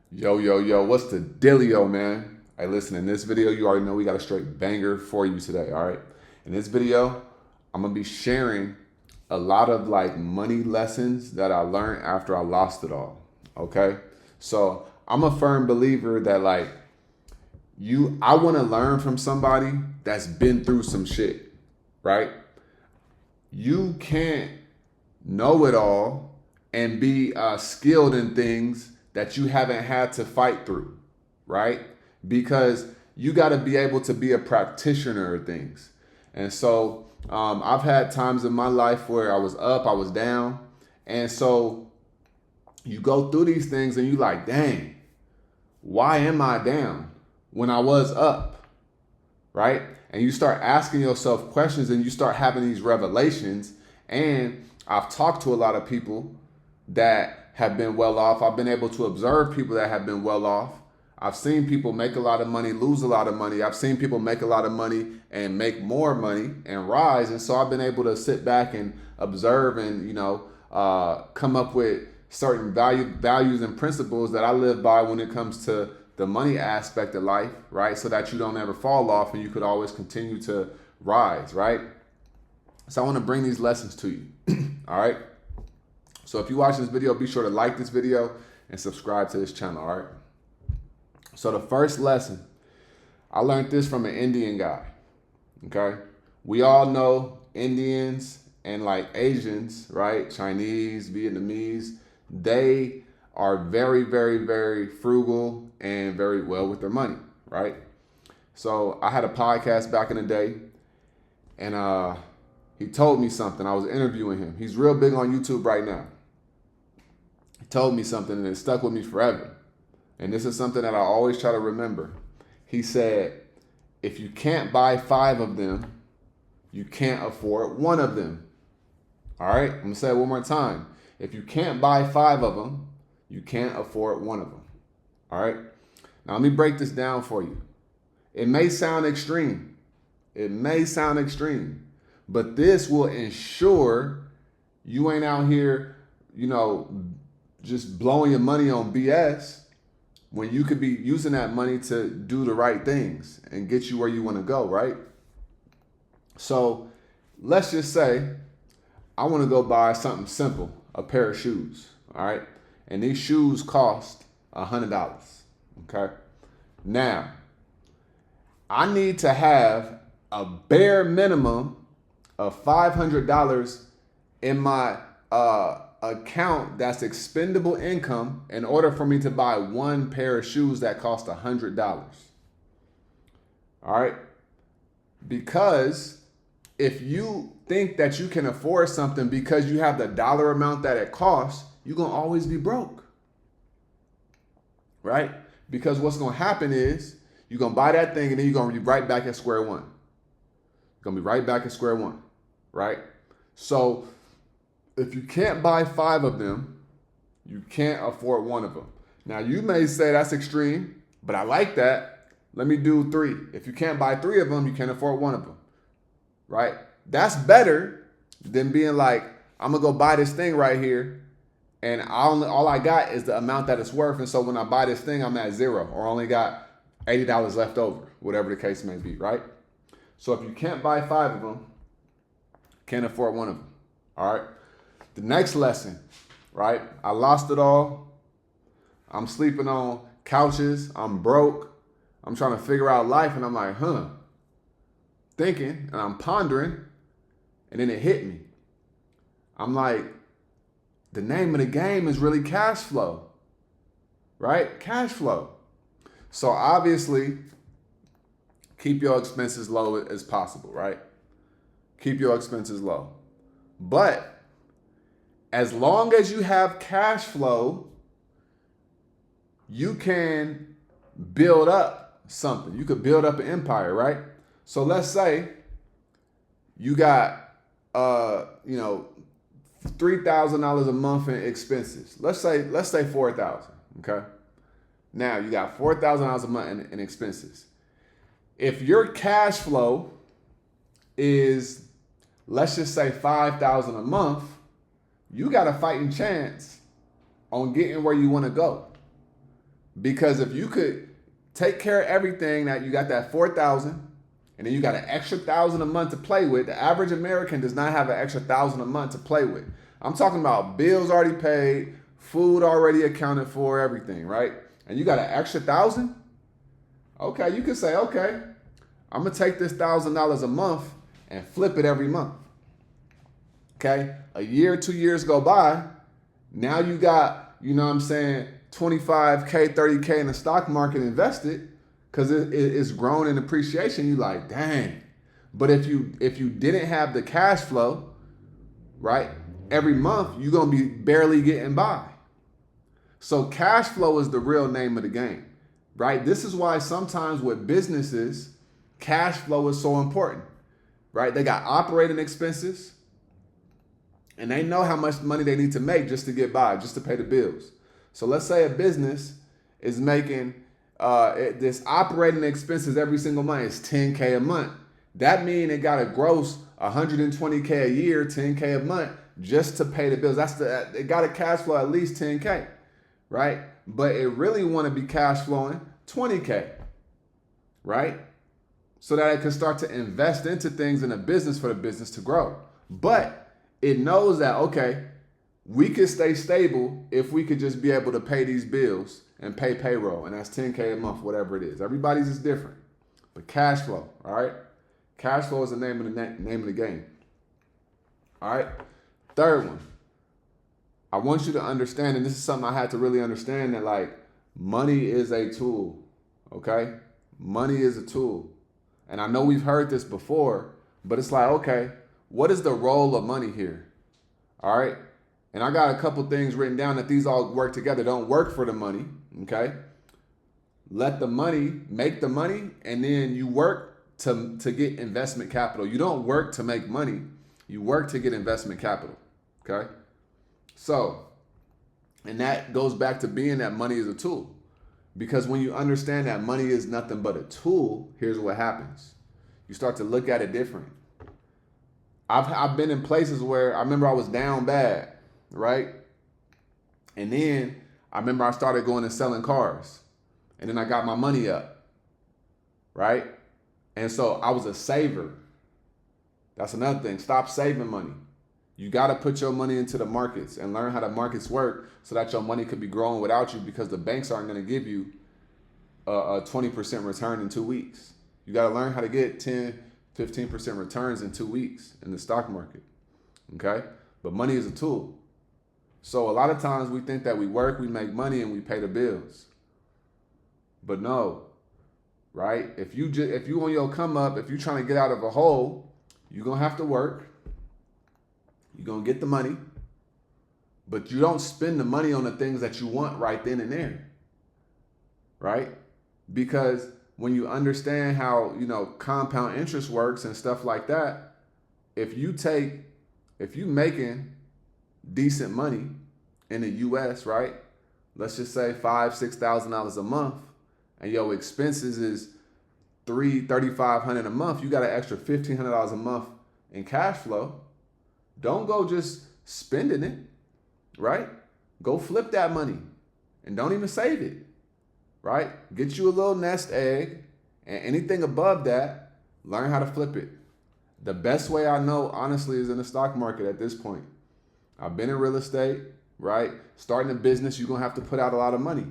Yo, yo, yo, what's the dealio, man? Hey, listen, in this video, you already know we got a straight banger for you today, all right? In this video, I'm gonna be sharing a lot of like money lessons that I learned after I lost it all, okay? So I'm a firm believer that like I wanna learn from somebody that's been through some shit, right? You can't know it all and be skilled in things that you haven't had to fight through, right? Because you got to be able to be a practitioner of things. And so I've had times in my life where I was up, I was down. And so you go through these things and you like, dang, why am I down when I was up? Right? And you start asking yourself questions and you start having these revelations. And I've talked to a lot of people that have been well off. I've been able to observe people that have been well off. I've seen people make a lot of money, lose a lot of money. I've seen people make a lot of money and make more money and rise. And so I've been able to sit back and observe and, come up with certain values and principles that I live by when it comes to the money aspect of life, right? So that you don't ever fall off and you could always continue to rise, right? So I want to bring these lessons to you. All right. So if you watch this video, be sure to like this video and subscribe to this channel. All right. So the first lesson, I learned this from an Indian guy. Okay. We all know Indians and like Asians, right? Chinese, Vietnamese, they are very, very, very frugal and very well with their money, right? So I had a podcast back in the day, and he told me something. I was interviewing him. He's real big on YouTube right now. He told me something and it stuck with me forever. And this is something that I always try to remember. He said, if you can't buy 5 of them, you can't afford 1 of them. All right, I'm gonna say it one more time. If you can't buy 5 of them, you can't afford 1 of them. All right, now let me break this down for you. It may sound extreme. It may sound extreme, but this will ensure you ain't out here, just blowing your money on BS when you could be using that money to do the right things and get you where you want to go, right? So let's just say I want to go buy something simple, a pair of shoes, all right? And these shoes cost $100, okay? Now, I need to have a bare minimum of $500 in my account that's expendable income in order for me to buy 1 pair of shoes that cost $100. All right? Because if you think that you can afford something because you have the dollar amount that it costs, you're going to always be broke. Right? Because what's going to happen is you're going to buy that thing and then you're going to be right back at square one. You're going to be right back at square one. Right? So if you can't buy 5 of them, you can't afford 1 of them. Now you may say that's extreme, but I like that. Let me do 3. If you can't buy 3 of them, you can't afford 1 of them. Right? That's better than being like, I'm gonna go buy this thing right here, and all I got is the amount that it's worth. And so when I buy this thing, I'm at 0 or only got $80 left over, whatever the case may be, right? So if you can't buy 5 of them, can't afford 1 of them. All right. The next lesson, right? I lost it all. I'm sleeping on couches. I'm broke. I'm trying to figure out life. And I'm like, thinking and I'm pondering. And then it hit me. I'm like, the name of the game is really cash flow, right? Cash flow. So obviously, keep your expenses low as possible, right? Keep your expenses low. But as long as you have cash flow, you can build up something. You could build up an empire, right? So let's say you got $3,000 a month in expenses. Let's say 4,000. Okay. Now you got $4,000 a month in expenses. If your cash flow is, let's just say 5,000 a month, you got a fighting chance on getting where you want to go. Because if you could take care of everything, that you got that 4,000, and then you got an extra 1,000 a month to play with. The average American does not have an extra 1,000 a month to play with. I'm talking about bills already paid, food already accounted for, everything, right? And you got an extra 1,000. Okay, you can say, okay, I'm gonna take this $1,000 a month and flip it every month. Okay, a year, 2 years go by. Now you got, 25K, 30K in the stock market invested, because it's grown in appreciation. You like, dang. But if you didn't have the cash flow, right, every month you're gonna be barely getting by. So cash flow is the real name of the game, right? This is why sometimes with businesses, cash flow is so important, right? They got operating expenses, and they know how much money they need to make just to get by, just to pay the bills. So let's say a business is making this operating expenses every single month is 10K a month. That means it got to gross 120K a year, 10K a month just to pay the bills. It got to cash flow at least 10K, right? But it really want to be cash flowing 20K, right? So that it can start to invest into things in a business for the business to grow. But it knows that, okay, we could stay stable if we could just be able to pay these bills and pay payroll, and that's 10K a month, whatever it is. Everybody's is different, but cash flow, all right? Cash flow is the name of the game. All right. Third one, I want you to understand, and this is something I had to really understand, that like money is a tool, okay? Money is a tool, and I know we've heard this before, but it's like, okay, what is the role of money here? All right. And I got a couple things written down that these all work together. Don't work for the money, okay? Let the money make the money, and then you work to get investment capital. You don't work to make money. You work to get investment capital, okay? So, and that goes back to being that money is a tool. Because when you understand that money is nothing but a tool, here's what happens. You start to look at it different. I've been in places where I remember I was down bad, right? And then I remember I started going and selling cars, and then I got my money up, right? And so I was a saver. That's another thing. Stop saving money. You got to put your money into the markets and learn how the markets work so that your money could be growing without you, because the banks aren't going to give you a 20% return in 2 weeks. You got to learn how to get 10, 15% returns in 2 weeks in the stock market, okay? But money is a tool. So a lot of times we think that we work, we make money, and we pay the bills. But no, right? If you on your come up, if you're trying to get out of a hole, you're going to have to work. You're going to get the money. But you don't spend the money on the things that you want right then and there, right? Because when you understand how, compound interest works and stuff like that, if you making decent money in the US, right? Let's just say $5,000-$6,000 a month, and your expenses is $3,500 a month. You got an extra $1,500 a month in cash flow. Don't go just spending it, right? Go flip that money, and don't even save it, right? Get you a little nest egg, and anything above that, learn how to flip it. The best way I know, honestly, is in the stock market at this point. I've been in real estate, right? Starting a business, you're going to have to put out a lot of money.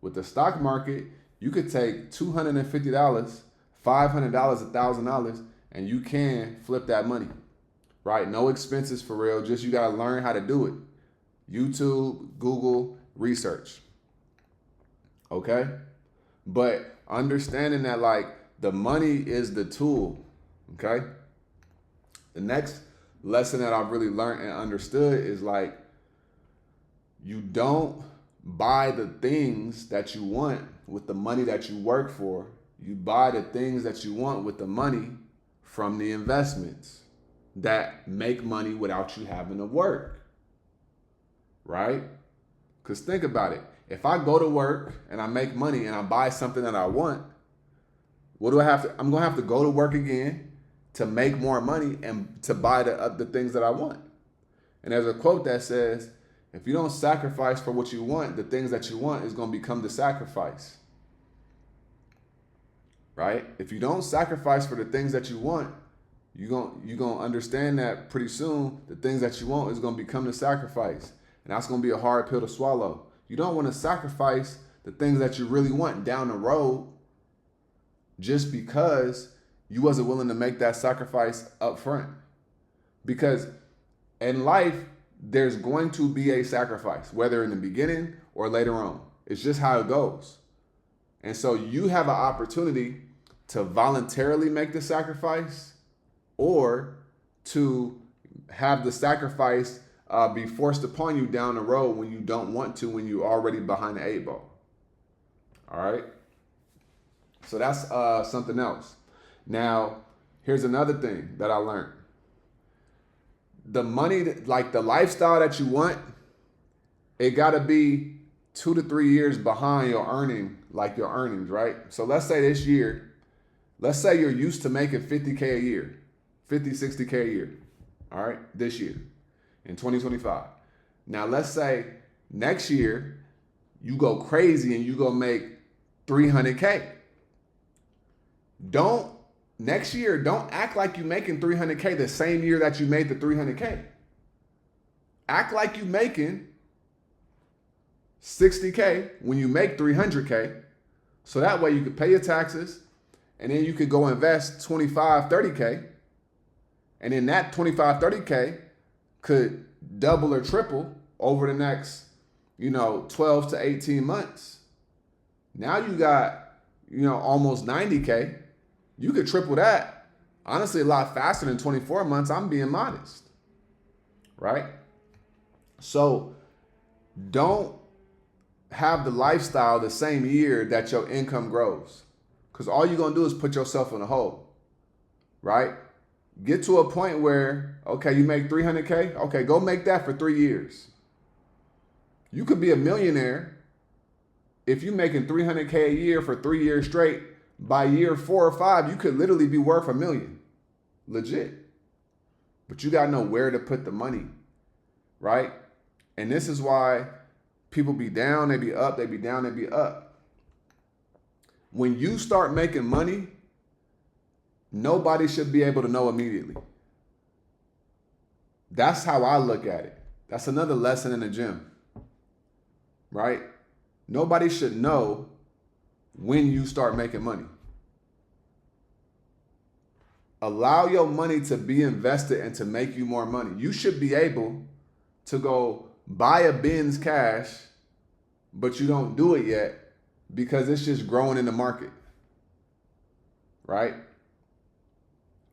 With the stock market, you could take $250, $500, $1,000, and you can flip that money, right? No expenses for real. Just you got to learn how to do it. YouTube, Google, research. Okay? But understanding that like the money is the tool. Okay? The next lesson that I've really learned and understood is like, you don't buy the things that you want with the money that you work for. You buy the things that you want with the money from the investments that make money without you having to work. Right? Because think about it. If I go to work and I make money and I buy something that I want, what do I have to? I'm going to have to go to work again to make more money and to buy the things that I want. And there's a quote that says, If you don't sacrifice for what you want, the things that you want is going to become the sacrifice. Right? If you don't sacrifice for the things that you want, you're going to understand that pretty soon the things that you want is going to become the sacrifice. And that's going to be a hard pill to swallow. You don't want to sacrifice the things that you really want down the road just because you wasn't willing to make that sacrifice up front. Because in life, there's going to be a sacrifice, whether in the beginning or later on. It's just how it goes. And so you have an opportunity to voluntarily make the sacrifice or to have the sacrifice be forced upon you down the road when you don't want to, when you're already behind the 8 ball. All right. So that's something else. Now, here's another thing that I learned. The money, like the lifestyle that you want, it got to be 2 to 3 years behind your earnings, right? So let's say this year, let's say you're used to making 50K a year, 50, 60K a year. All right. This year in 2025. Now, let's say next year you go crazy and you go make 300K. Next year, don't act like you're making 300K the same year that you made the 300K. Act like you're making 60K when you make 300K. So that way you could pay your taxes and then you could go invest 25, 30K. And then that 25, 30K could double or triple over the next, 12 to 18 months. Now you got, almost 90K. You could triple that, honestly, a lot faster than 24 months. I'm being modest, right? So don't have the lifestyle the same year that your income grows, because all you're going to do is put yourself in a hole, right? Get to a point where, okay, you make 300K. Okay, go make that for 3 years. You could be a millionaire if you're making 300K a year for 3 years straight. By year 4 or 5, you could literally be worth $1 million. Legit. But you got to know where to put the money, right? And this is why people be down, they be up, they be down, they be up. When you start making money, nobody should be able to know immediately. That's how I look at it. That's another lesson in the gym, right? Nobody should know when you start making money. Allow your money to be invested and to make you more money. You should be able to go buy a Benz cash, but you don't do it yet because it's just growing in the market, right?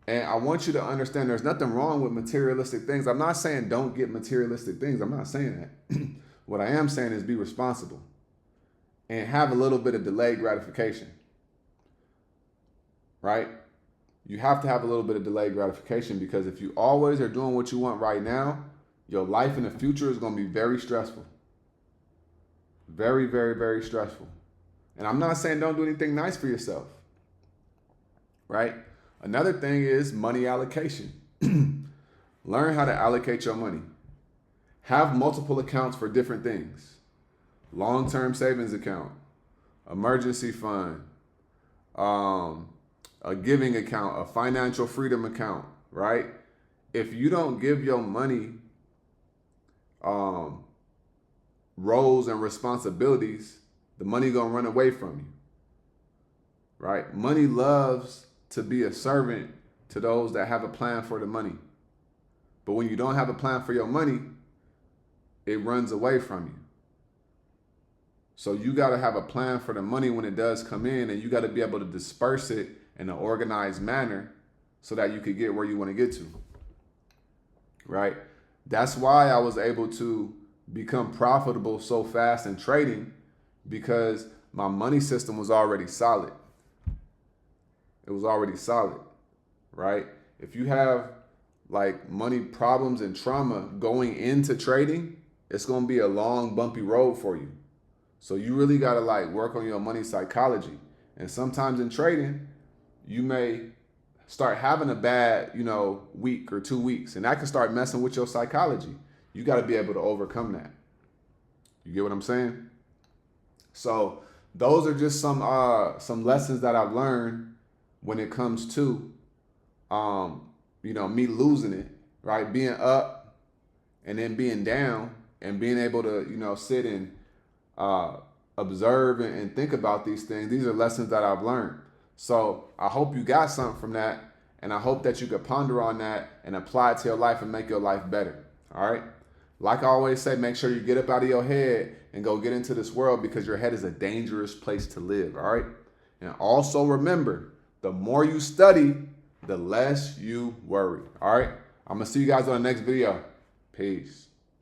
And I want you to understand there's nothing wrong with materialistic things. I'm not saying don't get materialistic things. I'm not saying that. What I am saying is be responsible and have a little bit of delayed gratification, right? You have to have a little bit of delayed gratification, because if you always are doing what you want right now, your life in the future is going to be very stressful. Very, very, very stressful. And I'm not saying don't do anything nice for yourself, right? Another thing is money allocation. Learn how to allocate your money. Have multiple accounts for different things. Long-term savings account, emergency fund, a giving account, a financial freedom account, right? If you don't give your money roles and responsibilities, the money gonna run away from you, right? Money loves to be a servant to those that have a plan for the money. But when you don't have a plan for your money, it runs away from you. So you got to have a plan for the money when it does come in, and you got to be able to disperse it in an organized manner so that you could get where you want to get to, right? That's why I was able to become profitable so fast in trading, because my money system was already solid. It was already solid, right? If you have like money problems and trauma going into trading, it's going to be a long, bumpy road for you. So you really got to like work on your money psychology. And sometimes in trading, you may start having a bad, week or 2 weeks, and that can start messing with your psychology. You got to be able to overcome that, You get what I'm saying? So those are just some lessons that I've learned when it comes to me losing it, right? Being up and then being down and being able to, sit and observe and think about these things. These are lessons that I've learned. So I hope you got something from that. And I hope that you could ponder on that and apply it to your life and make your life better. All right. Like I always say, make sure you get up out of your head and go get into this world, because your head is a dangerous place to live. All right. And also remember, the more you study, the less you worry. All right. I'm going to see you guys on the next video. Peace.